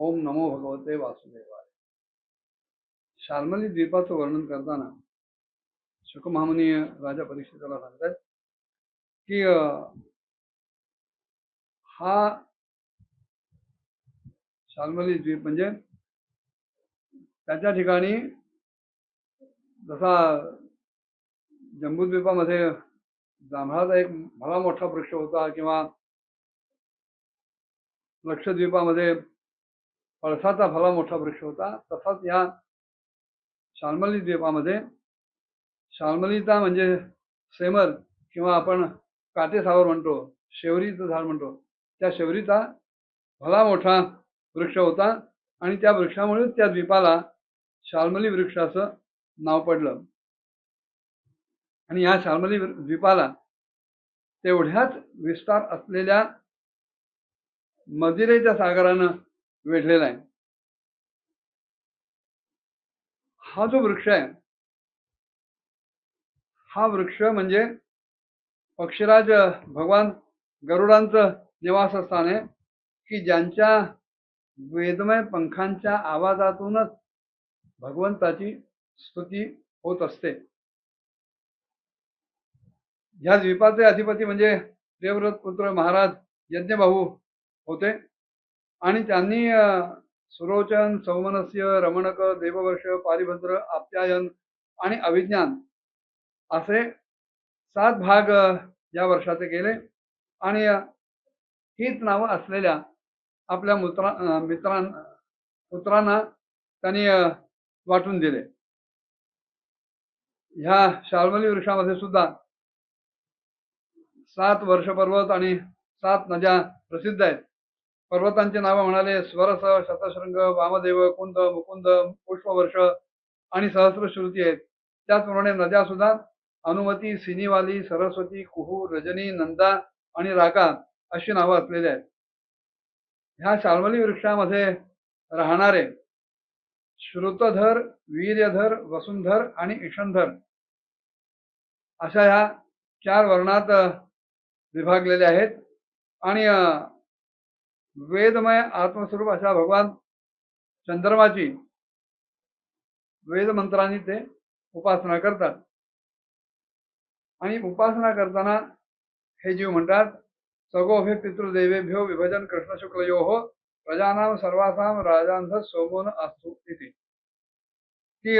ओम नमो भगवते वासुदेवाय. शाल्मली द्वीपाचं वर्णन करताना शुकमहामुनी राजा परीक्षिताला सांगतात की हा शाल्मली द्वीप म्हणजे त्याच्या ठिकाणी जसा जम्बूद्वीपामध्ये जांभळाचा एक भला मोठा वृक्ष होता किंवा लक्षद्वीपामध्ये पळसाचा भला मोठा वृक्ष होता, तसाच या शाल्मली द्वीपामध्ये शाल्मलीचा म्हणजे सेमर किंवा आपण काटेसावर म्हणतो, शेवरीचं झाड म्हणतो, त्या शेवरीचा भला मोठा वृक्ष होता आणि त्या वृक्षामुळे त्या द्वीपाला शाल्मली वृक्ष असं नाव पडलं. आणि या शाल्मली द्वीपाला तेवढ्याच विस्तार असलेल्या मदिरेच्या सागरानं वेढलेला आहे. हा जो वृक्ष आहे, हा वृक्ष म्हणजे पक्षीराज भगवान गरुडांचं निवासस्थान आहे की ज्यांच्या वेदमय पंखांच्या आवाजातूनच भगवंताची स्तुती होत असते. ह्या द्वीपाचे अधिपती म्हणजे देवव्रत पुत्र महाराज यज्ञभाऊ होते आणि त्यांनी सुरोचन, सौमनस्य, रमणक, देववर्ष, पारिभद्र, आप्यायन आणि अभिज्ञान असे 7 भाग या वर्षाचे केले आणि हीच नावं असलेल्या आपल्या पुत्रांना त्यांनी वाटून दिले. ह्या शाल्मली वृक्षामध्ये सुद्धा 7 वर्ष पर्वत आणि 7 नद्या प्रसिद्ध आहेत. पर्वतांची नावं म्हणाले स्वरस, शतशृंग, वामदेव, कुंद, मुकुंद, पुष्पवर्ष आणि सहस्रश्रुती आहेत. त्याचप्रमाणे नद्या सुद्धा अनुमती, सिनीवाली, सरस्वती, कुहू, रजनी, नंदा आणि राका अशी नावं असलेली आहेत. ह्या शाल्मली वृक्षामध्ये राहणारे श्रुतधर, वीर्यधर, वसुंधर आणि ईशंधर अशा ह्या 4 वर्णात विभागलेले आहेत आणि वेदमय आत्मस्वरूप अशा भगवान चंद्रमाची वेद मंत्रांनी ते उपासना करतात. आणि उपासना करताना हे जीव म्हणतात सगोभे पितृदेवेभ्यो विभजन कृष्ण शुक्लयोः प्रजानाम सर्वासाम राजांध सोमोन असतो इथे की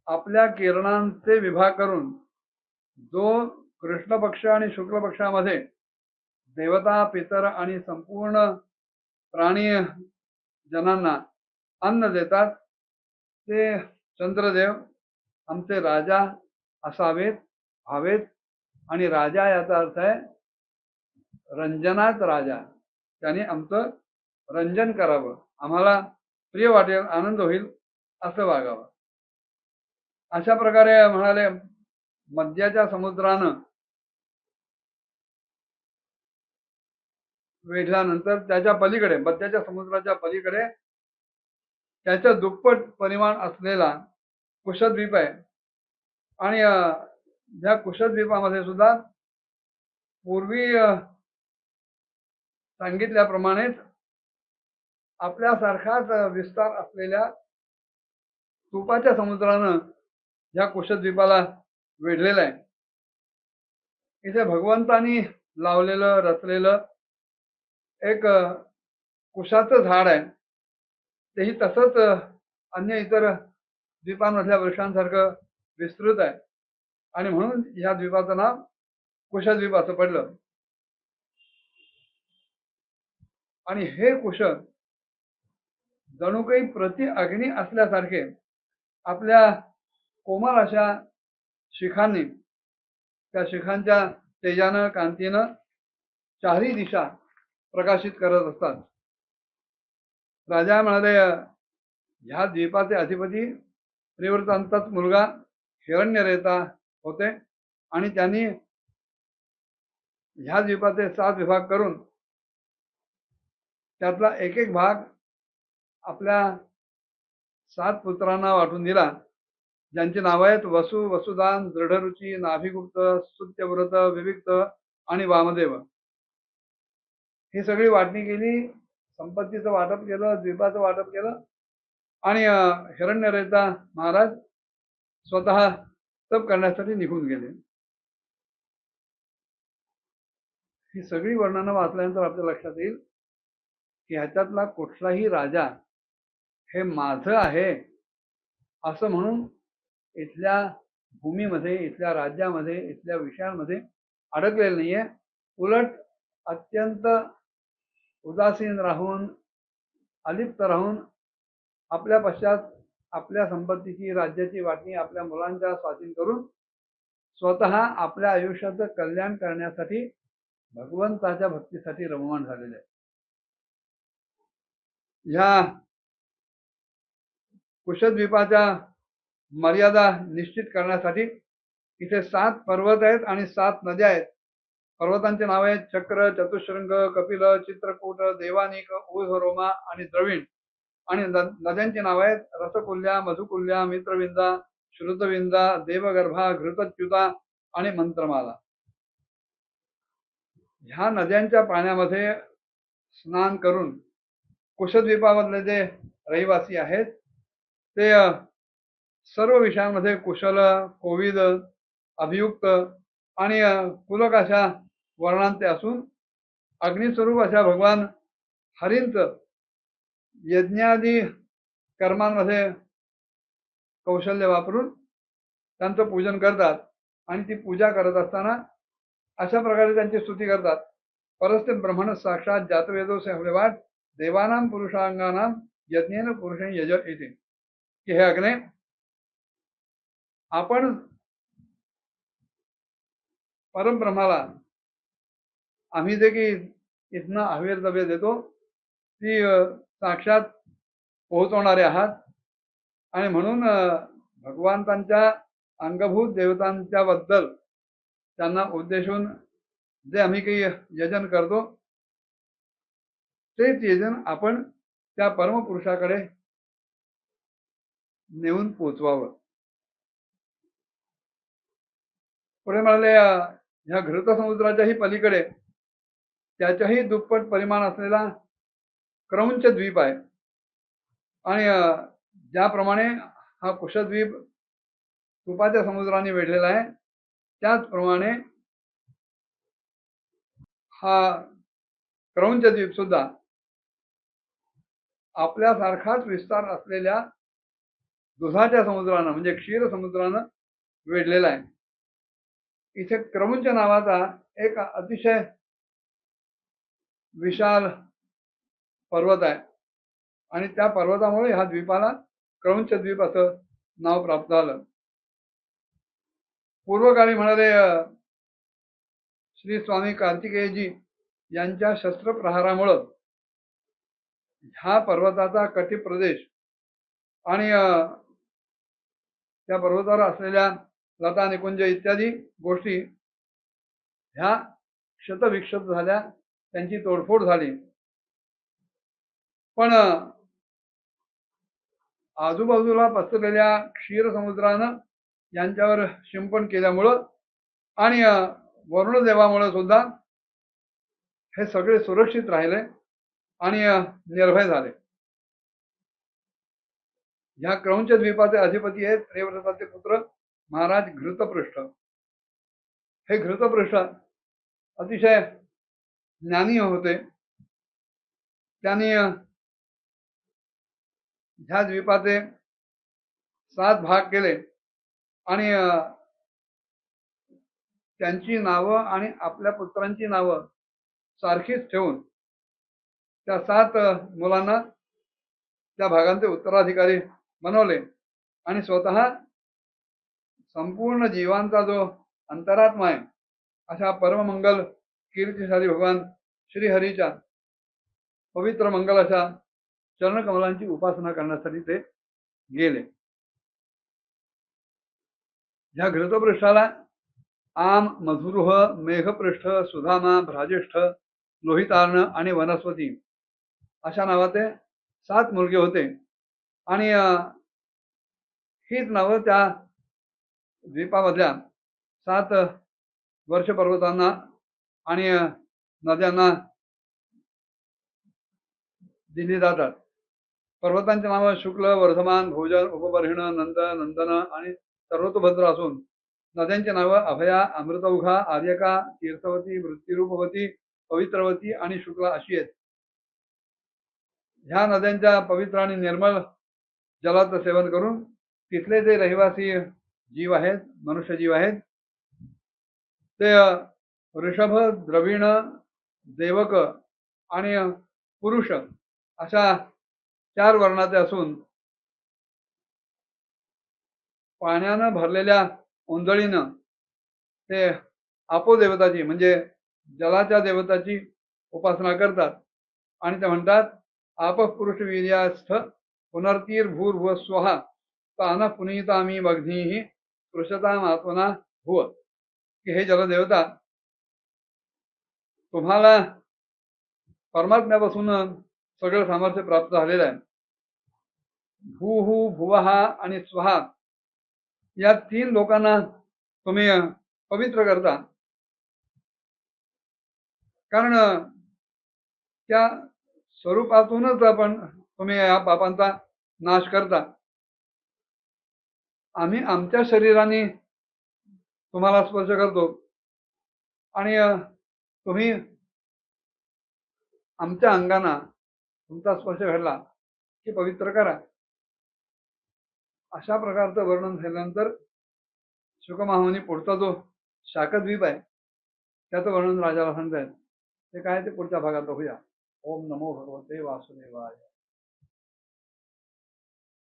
आपल्या किरणांचे विभाग करून जो कृष्ण पक्ष आणि शुक्ल पक्षामध्ये देवता, पितर आणि संपूर्ण प्राणी जनांना अन्न देतात ते चंद्रदेव आमचे राजा असावेत, व्हावेत. आणि राजा याचा अर्थ आहे रंजनात राजा, त्याने आमचं रंजन करावं, आम्हाला प्रिय वाटेल, आनंद होईल असं वागावं. अशा प्रकारे म्हणाले मध्याच्या समुद्रानं वेढल्यानंतर त्याच्या पलीकडे, मध्याच्या समुद्राच्या पलीकडे त्याच्या दुप्पट परिमाण असलेला कुशद्वीप आहे. आणि या कुशद्वीपामध्ये सुद्धा पूर्वी सांगितल्याप्रमाणेच आपल्यासारखाच विस्तार असलेल्या तुपाच्या समुद्रानं या कुशद्वीपाला वेढलेलं आहे. इथे भगवंतानी लावलेलं रचलेलं एक कुशाचं झाड आहे, तेही तसंच अन्य इतर द्वीपांमधल्या वृक्षांसारखं विस्तृत आहे आणि म्हणून ह्या द्वीपाचं नाव कुशद्वीप असं पडलं. आणि हे कुश जणू काही प्रति अग्नी असल्यासारखे आपल्या कोमल अशा शिखांनी, त्या शिखांच्या तेजानं, कांतीनं चारही दिशा प्रकाशित करत असतात. राजा म्हणाले ह्या द्वीपाचे अधिपती त्रिव्रतांचाच मुलगा हिरण्यरेता होते आणि त्यांनी ह्या द्वीपाचे 7 विभाग करून त्यातला एक एक भाग आपल्या 7 पुत्रांना वाटून दिला, ज्यांची नावं आहेत वसु, वसुदान, दृढरुची, नाभिगुप्त, स्तुत्यव्रत, विविक्त आणि वामदेव. ही सगळी वाटणी केली संपत्तीचं वाटप केलं, द्वीपाचं वाटप केलं आणि हिरण्यरेता महाराज स्वतः तप करण्यासाठी निघून गेले. ही सगळी वर्णनं वाचल्यानंतर आपल्या लक्षात येईल की ह्याच्यातला कुठलाही राजा हे माझं आहे असं म्हणून इथल्या भूमीमध्ये, इथल्या राज्यामध्ये, इथल्या विषयांमध्ये अडकलेलं नाहीये. उलट अत्यंत उदासीन राहून, अलिप्त राहून आपल्या पश्चात आपल्या संपत्तीची, राज्याची वाटणी आपल्या मुलांच्या स्वाधीन करून स्वतः आपल्या आयुष्याचं कल्याण करण्यासाठी भगवंताच्या भक्तीसाठी रममाण झालेले आहे. ह्या कुशद्वीपाच्या मर्यादा निश्चित करण्यासाठी इथे 7 पर्वत आहेत आणि 7 नद्या आहेत. पर्वतांचे नाव आहेत चक्र, चतुशृंग, कपिल, चित्रकूट, देवानिक, ऊर्ध्वरोमा आणि द्रविण. आणि नद्यांची नाव आहेत रसकुल्या, मधुकुल्या, मित्रविंदा, श्रुतविंदा, देवगर्भा, घृतच्युता आणि मंत्रमाला. ह्या नद्यांच्या पाण्यामध्ये स्नान करून कुशद्वीपामधले जे रहिवासी आहेत ते सर्व विषयांमध्ये कुशल, कोविद, अभियुक्त आणि पुलक अशा वर्णांचे असून अग्निस्वरूप अशा भगवान हरींच यज्ञादी कर्मांमध्ये कौशल्य वापरून त्यांचं पूजन करतात आणि ती पूजा करत असताना अशा प्रकारे त्यांची स्तुती करतात. परस्ते ब्रह्मण साक्षात जातवेदो से हव्यवाट देवानाम पुरुषांगानाम यज्ञेन पुरुषेण यज येते की हे अग्ने, आपण परमब्रह्माला आम्ही जे की इथनं हवेर द्रव्य देतो ती साक्षात पोहोचवणारे आहात आणि म्हणून भगवंतांच्या अंगभूत देवतांच्या बद्दल त्यांना उद्देशून जे आम्ही काही यजन करतो तेच यजन आपण त्या परमपुरुषाकडे नेऊन पोचवावं. पुढे म्हणाले ह्या घृत समुद्राच्याही पलीकडे त्याच्याही दुप्पट परिमाण असलेला क्रौंच द्वीप आहे आणि ज्याप्रमाणे हा कुशद्वीप तुपाच्या समुद्राने वेढलेला आहे त्याचप्रमाणे हा क्रौंच द्वीप सुद्धा आपल्यासारखाच विस्तार असलेल्या दुधाच्या समुद्रानं म्हणजे क्षीर समुद्रानं वेढलेला आहे. इथे क्रौंच नावाचा एक अतिशय विशाल पर्वत आहे आणि त्या पर्वतामुळे ह्या द्वीपाला क्रौंच द्वीप असं नाव प्राप्त झालं. पूर्वकाळी म्हणाले श्री स्वामी कार्तिकेयजी यांच्या शस्त्रप्रहारामुळं ह्या पर्वताचा कटी प्रदेश आणि त्या पर्वतावर असलेल्या लता निकुंज इत्यादी गोष्टी ह्या क्षतविक्षत झाल्या, त्यांची तोडफोड झाली. पण आजूबाजूला पसरलेल्या क्षीर समुद्रानं यांच्यावर शिंपण केल्यामुळं आणि वरुणदेवामुळे सुद्धा हे सगळे सुरक्षित राहिले आणि निर्भय झाले. ह्या क्रौंच द्वीपाचे अधिपती आहेत प्रियव्रताचे पुत्र महाराज घृतपृष्ठ. हे घृतपृष्ठ अतिशय ज्ञानी होते. त्यांनी ह्या द्वीपाचे 7 भाग केले आणि त्यांची नावं आणि आपल्या पुत्रांची नावं सारखीच ठेवून त्या 7 मुलांना त्या भागांचे उत्तराधिकारी बनवले आणि स्वतः संपूर्ण जीवांचा जो अंतरात्मा आहे अशा परममंगल कीर्तिशाली भगवान श्रीहरीच्या पवित्र मंगल अशा चरणकमलांची उपासना करण्यासाठी ते गेले. ह्या घृतपृष्ठाला आम, मधुरुह, मेघपृष्ठ, सुधामा, भ्राजिष्ठ, लोहितार्ण आणि वनस्पती अशा नावाचे 7 मुलगे होते आणि हीच नावं त्या द्वीपामधल्या 7 वर्ष पर्वतांना आणि नद्यांना दिली जातात. पर्वतांची नावं शुक्ल, वर्धमान, भोजन, उपबर्हिण, नंद, नंदन आणि सर्वतोभद्र असून नद्यांची नावं अभया, अमृतौघा, आर्यका, तीर्थवती, वृत्तिरूपवती, पवित्रवती आणि शुक्ला अशी आहेत. ह्या नद्यांच्या पवित्र आणि निर्मळ जलाचं सेवन करून तिथले जे रहिवासी जीव आहेत, मनुष्य जीव आहेत, ते ऋषभ, द्रविण, देवक आणि पुरुष अशा 4 वर्णाचे असून पाण्यानं भरलेल्या ओंजळीनं ते आपोदेवताची म्हणजे जलाच्या देवताची उपासना करतात आणि ते म्हणतात आपः पुरुष वीर्यास्थ पुनर्तीर्भूर्भुव स्वहा तान पुनीतामी मग्नीः स्पृशताम आत्मना भुव, की हे जलदेवता तुम्हाला परमात्म्यापासून सगळं सामर्थ्य प्राप्त झालेलं आहे. भूहू, भुवहा आणि स्वहा या 3 लोकांना तुम्ही पवित्र करता. कारण त्या स्वरूपातूनच आपण तुम्ही या पापांचा नाश करता. आम्ही आमच्या शरीराने तुम्हाला स्पर्श करतो आणि तुम्ही आमच्या अंगाना तुमचा स्पर्श घडला की पवित्र करा. अशा प्रकारचं वर्णन झाल्यानंतर शुकमहामुनी पुढचा जो शाकद्वीप आहे त्याचं वर्णन राजाला सांगतायत. ते काय ते पुढच्या भागात बघूया. ओम नमो भगवते वासुदेवाय.